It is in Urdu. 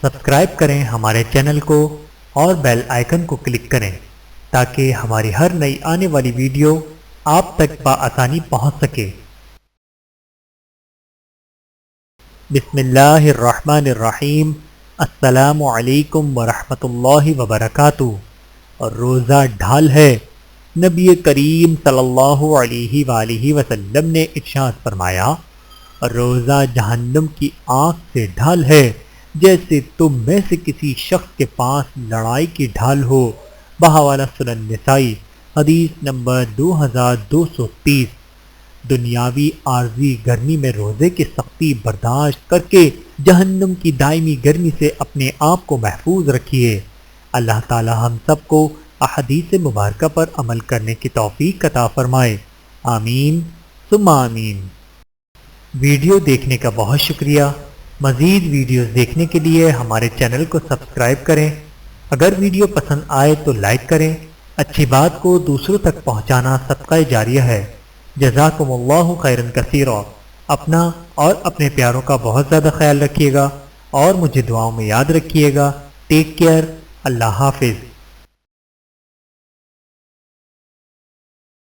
سبسکرائب کریں ہمارے چینل کو اور بیل آئیکن کو کلک کریں تاکہ ہماری ہر نئی آنے والی ویڈیو آپ تک بآسانی پہنچ سکے۔ بسم اللہ الرحمن الرحیم۔ السلام علیکم ورحمۃ اللہ وبرکاتہ۔ اور روزہ ڈھال ہے۔ نبی کریم صلی اللہ علیہ وآلہ وسلم نے ارشاد فرمایا، روزہ جہنم کی آنکھ سے ڈھال ہے، جیسے تم میں سے کسی شخص کے پاس لڑائی کی ڈھال ہو۔ بحوالہ سنن نسائی، حدیث نمبر 2230۔ دنیاوی عارضی گرمی میں روزے کی سختی برداشت کر کے جہنم کی دائمی گرمی سے اپنے آپ کو محفوظ رکھیے۔ اللہ تعالی ہم سب کو احادیث مبارکہ پر عمل کرنے کی توفیق عطا فرمائے، آمین ثم آمین۔ ویڈیو دیکھنے کا بہت شکریہ۔ مزید ویڈیوز دیکھنے کے لیے ہمارے چینل کو سبسکرائب کریں۔ اگر ویڈیو پسند آئے تو لائک کریں۔ اچھی بات کو دوسروں تک پہنچانا صدقہ جاریہ ہے۔ جزاکم اللہ خیرا کثیرا۔ اپنا اور اپنے پیاروں کا بہت زیادہ خیال رکھیے گا اور مجھے دعاؤں میں یاد رکھیے گا۔ Take care. اللہ حافظ۔